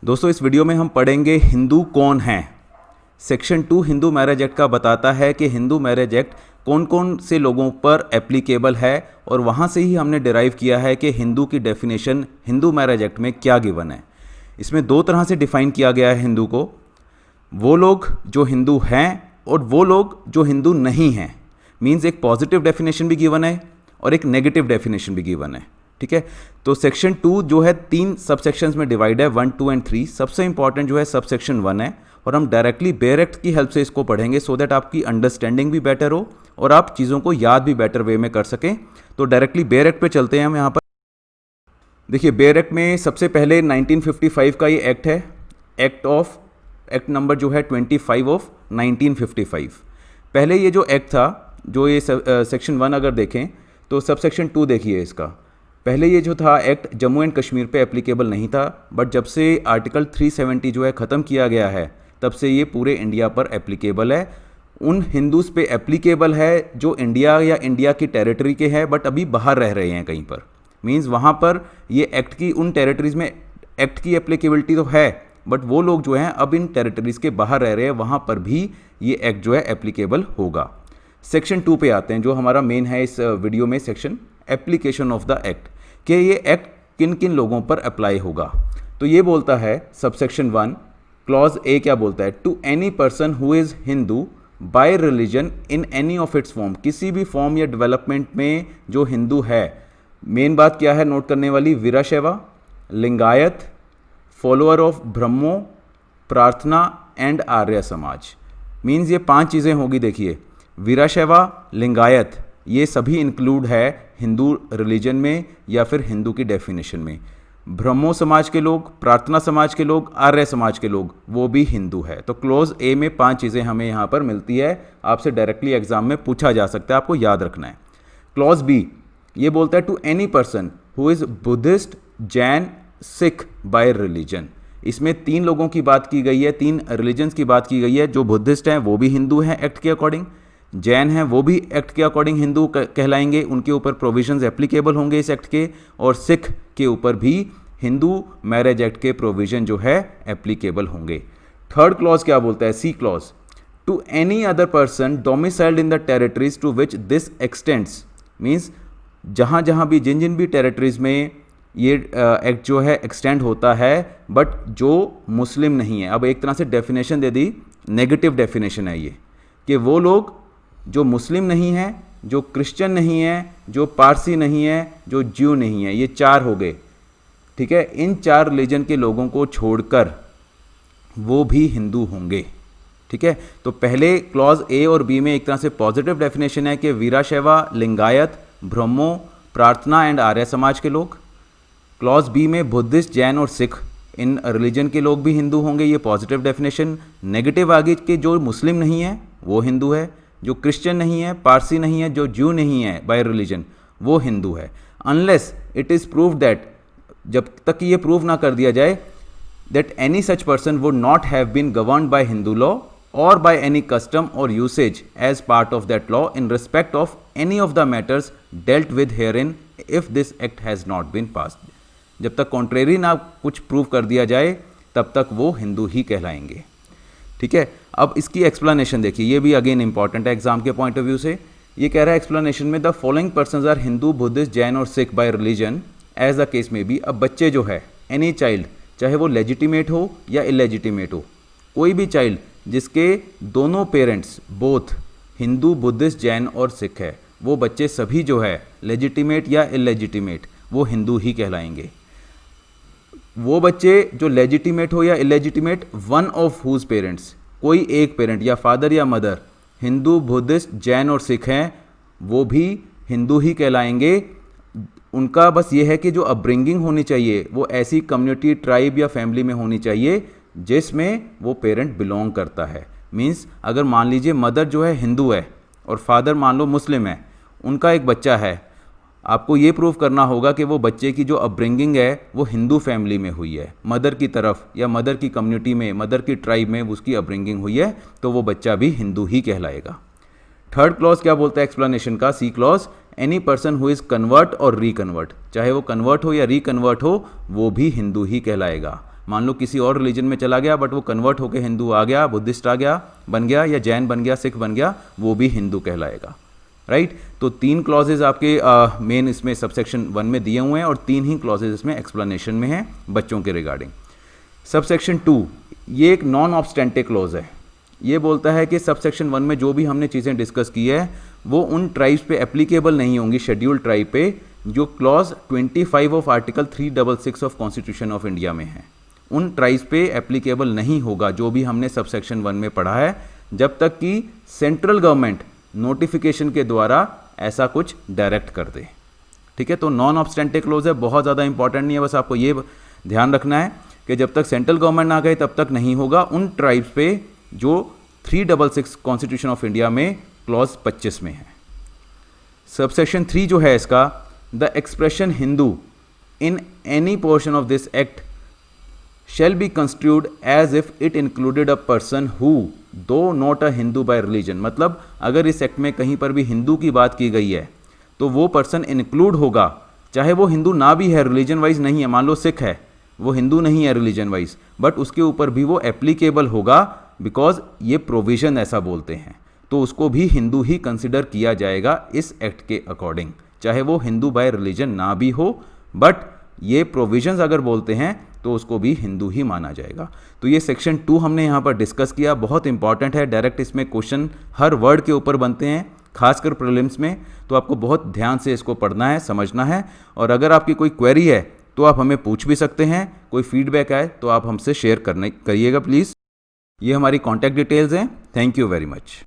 दोस्तों इस वीडियो में हम पढ़ेंगे हिंदू कौन हैं। सेक्शन 2 हिंदू मैरिज एक्ट का बताता है कि हिंदू मैरिज एक्ट कौन कौन से लोगों पर एप्लीकेबल है और वहाँ से ही हमने डिराइव किया है कि हिंदू की डेफिनेशन हिंदू मैरिज एक्ट में क्या गिवन है। इसमें दो तरह से डिफाइन किया गया है हिंदू को, वो लोग जो हिंदू हैं और वो लोग जो हिंदू नहीं हैं। मीन्स एक पॉजिटिव डेफिनेशन भी गिवन है और एक नेगेटिव डेफिनेशन भी गिवन है। ठीक है, तो सेक्शन 2 जो है 3 सब सेक्शंस में डिवाइड है, 1, 2 एंड 3। सबसे इंपॉर्टेंट जो है सब सेक्शन 1 है और हम डायरेक्टली बेयर एक्ट की हेल्प से इसको पढ़ेंगे सो दैट आपकी अंडरस्टैंडिंग भी बेटर हो और आप चीज़ों को याद भी बेटर वे में कर सकें। तो डायरेक्टली बेयर एक्ट पे चलते हैं हम यहाँ पर। देखिए बेयर एक्ट में सबसे पहले 1955 का ये एक्ट है, एक्ट नंबर जो है 25 ऑफ 1955। पहले ये जो एक्ट था, जो ये सेक्शन 1 अगर देखें तो सब सेक्शन 2 देखिए इसका। पहले ये जो था एक्ट जम्मू एंड कश्मीर पे एप्लीकेबल नहीं था, बट जब से आर्टिकल 370 जो है ख़त्म किया गया है तब से ये पूरे इंडिया पर एप्लीकेबल है। उन हिंदूज़ पे एप्लीकेबल है जो इंडिया या इंडिया की टेरिटरी के हैं बट अभी बाहर रह रहे हैं कहीं पर। मींस वहाँ पर ये एक्ट की उन टेरिटरीज़ में एक्ट की एप्लीकेबिलिटी तो है, बट वो लोग जो हैं अब इन टेरिटरीज़ के बाहर रह रहे हैं, वहाँ पर भी ये एक्ट जो है एप्लीकेबल होगा। सेक्शन 2 पे आते हैं जो हमारा मेन है इस वीडियो में, section application of the act, कि ये एक्ट किन किन लोगों पर अप्लाई होगा। तो ये बोलता है सबसेक्शन 1 क्लॉज ए क्या बोलता है, to any person who is Hindu by religion in any of its form. किसी भी फॉर्म या डेवलपमेंट में जो हिंदू है, मेन बात क्या है नोट करने वाली, वीराशैवा, लिंगायत, फॉलोअर ऑफ ब्रह्मो, प्रार्थना एंड आर्य समाज। मीन्स ये 5 चीज़ें होगी। देखिए वीराशैवा, लिंगायत, ये सभी इंक्लूड है हिंदू रिलीजन में या फिर हिंदू की डेफिनेशन में। ब्रह्मो समाज के लोग, प्रार्थना समाज के लोग, आर्य समाज के लोग, वो भी हिंदू है। तो क्लोज ए में 5 चीज़ें हमें यहाँ पर मिलती है, आपसे डायरेक्टली एग्जाम में पूछा जा सकता है, आपको याद रखना है। क्लॉज बी ये बोलता है to any person who is Buddhist, Jain, Sikh by religion. इसमें 3 लोगों की बात की गई है, 3 रिलीजन्स की बात की गई है। जो बुद्धिस्ट हैं वो भी हिंदू हैं एक्ट के अकॉर्डिंग, जैन हैं वो भी एक्ट के अकॉर्डिंग हिंदू कहलाएंगे, उनके ऊपर प्रोविजंस एप्लीकेबल होंगे इस एक्ट के, और सिख के ऊपर भी हिंदू मैरिज एक्ट के प्रोविजन जो है एप्लीकेबल होंगे। थर्ड क्लॉज क्या बोलता है, C clause, to any other person domiciled in the territories to which this extends. Means जहाँ जहाँ भी जिन जिन भी टेरिटरीज में ये एक्ट जो है एक्सटेंड होता है, बट जो मुस्लिम नहीं है। अब एक तरह से डेफिनेशन दे दी, नेगेटिव डेफिनेशन है ये, कि वो लोग जो मुस्लिम नहीं हैं, जो क्रिश्चियन नहीं है, जो पारसी नहीं है, जो ज्यू नहीं है, ये 4 हो गए। ठीक है, इन 4 रिलीजन के लोगों को छोड़कर वो भी हिंदू होंगे। ठीक है, तो पहले क्लॉज ए और बी में एक तरह से पॉजिटिव डेफिनेशन है कि वीराशैवा, लिंगायत, ब्रह्मो, प्रार्थना एंड आर्य समाज के लोग। क्लॉज बी में बुद्धिस्ट, जैन और सिख, इन रिलीजन के लोग भी हिंदू होंगे, ये पॉजिटिव डेफिनेशन। नेगेटिव आगे के जो मुस्लिम नहीं है वो हिंदू है, जो क्रिश्चियन नहीं है, पारसी नहीं है, जो ज्यू नहीं है बाय रिलीजन, वो हिंदू है। Unless it is prove that, जब तक ये प्रूव ना कर दिया जाए, that any such person would not have been governed by Hindu law और बाय एनी कस्टम और usage as part of that law in respect of any of the matters dealt with herein if this act has not been passed. जब तक contrary ना कुछ prove कर दिया जाए तब तक वो हिंदू ही कहलाएंगे। ठीक है, अब इसकी एक्सप्लेनेशन देखिए, ये भी अगेन इंपॉर्टेंट है एग्जाम के पॉइंट ऑफ व्यू से। ये कह रहा है एक्सप्लेनेशन में, the following persons are Hindu, Buddhist, Jain और Sikh by religion as the case में बी। अब बच्चे जो है, एनी चाइल्ड, चाहे वो लेजिटिमेट हो या इलेजिटिमेट हो, कोई भी चाइल्ड जिसके दोनों parents both Hindu, Buddhist, Jain और सिख है, वो बच्चे सभी जो है लेजिटिमेट या इलेजिटिमेट, वो हिंदू ही कहलाएंगे। वो बच्चे जो लेजिटिमेट हो या illegitimate, one of whose parents, कोई एक पेरेंट या फादर या मदर हिंदू, बुद्धिस्ट, जैन और सिख हैं, वो भी हिंदू ही कहलाएंगे। उनका बस ये है कि जो अपब्रिंगिंग होनी चाहिए वो ऐसी कम्युनिटी, ट्राइब या फैमिली में होनी चाहिए जिसमें वो पेरेंट बिलोंग करता है। मीन्स अगर मान लीजिए मदर जो है हिंदू है और फादर मान लो मुस्लिम है, उनका एक बच्चा है, आपको ये प्रूव करना होगा कि वो बच्चे की जो अपब्रिंगिंग है वो हिंदू फैमिली में हुई है, मदर की तरफ या मदर की कम्युनिटी में, मदर की ट्राइब में उसकी अपब्रिंगिंग हुई है, तो वो बच्चा भी हिंदू ही कहलाएगा। थर्ड क्लॉज क्या बोलता है एक्सप्लेनेशन का, C clause, any person who is convert और रिकन्वर्ट, चाहे वो कन्वर्ट हो या रिकन्वर्ट हो, वो भी हिंदू ही कहलाएगा। मान लो किसी और रिलीजन में चला गया बट वो कन्वर्ट होकर हिंदू आ गया, बुद्धिस्ट आ गया, बन गया, या जैन बन गया, सिख बन गया, वो भी हिंदू कहलाएगा। राइट, तो 3 क्लॉजेज आपके मेन इसमें सबसेक्शन 1 में दिए हुए हैं और 3 ही क्लॉजेज इसमें एक्सप्लेनेशन में हैं बच्चों के रिगार्डिंग। सबसेक्शन 2 ये एक नॉन ऑब्स्टेंटिव क्लॉज है। ये बोलता है कि सबसेक्शन 1 में जो भी हमने चीज़ें डिस्कस की है वो उन ट्राइब्स पे एप्लीकेबल नहीं होंगी, शेड्यूल्ड ट्राइब पे, जो clause 25 of article 366 of constitution of India में है। उन ट्राइब्स पे एप्लीकेबल नहीं होगा जो भी हमने सबसेक्शन 1 में पढ़ा है, जब तक कि सेंट्रल गवर्नमेंट नोटिफिकेशन के द्वारा ऐसा कुछ डायरेक्ट कर दे। ठीक है, तो नॉन ऑब्स्टेंटिव क्लॉज है, बहुत ज़्यादा इंपॉर्टेंट नहीं है, बस आपको ये ध्यान रखना है कि जब तक सेंट्रल गवर्नमेंट ना गए तब तक नहीं होगा उन ट्राइब्स पे जो 366 कॉन्स्टिट्यूशन ऑफ इंडिया में क्लॉज 25 में है। सबसेक्शन 3 जो है इसका, the expression Hindu in any portion of this act shall be construed as if it included a person who though not a Hindu by religion, मतलब अगर इस एक्ट में कहीं पर भी हिंदू की बात की गई है तो वो पर्सन इंक्लूड होगा, चाहे वो हिंदू ना भी है, रिलीजन वाइज नहीं है, मान लो सिख है, वो हिंदू नहीं है रिलीजन वाइज, बट उसके ऊपर भी वो एप्लीकेबल होगा, बिकॉज ये प्रोविजन ऐसा बोलते हैं, तो उसको भी हिंदू ही कंसिडर किया जाएगा इस एक्ट के अकॉर्डिंग, चाहे वो हिंदू बाय रिलीजन ना भी हो, बट ये प्रोविजंस अगर बोलते हैं तो उसको भी हिंदू ही माना जाएगा। तो ये सेक्शन 2 हमने यहाँ पर डिस्कस किया, बहुत इंपॉर्टेंट है, डायरेक्ट इसमें क्वेश्चन हर वर्ड के ऊपर बनते हैं, खासकर प्रीलिम्स में, तो आपको बहुत ध्यान से इसको पढ़ना है, समझना है, और अगर आपकी कोई क्वेरी है तो आप हमें पूछ भी सकते हैं, कोई फीडबैक आए तो आप हमसे शेयर करिएगा प्लीज़। ये हमारी कॉन्टैक्ट डिटेल्स हैं। Thank you very much.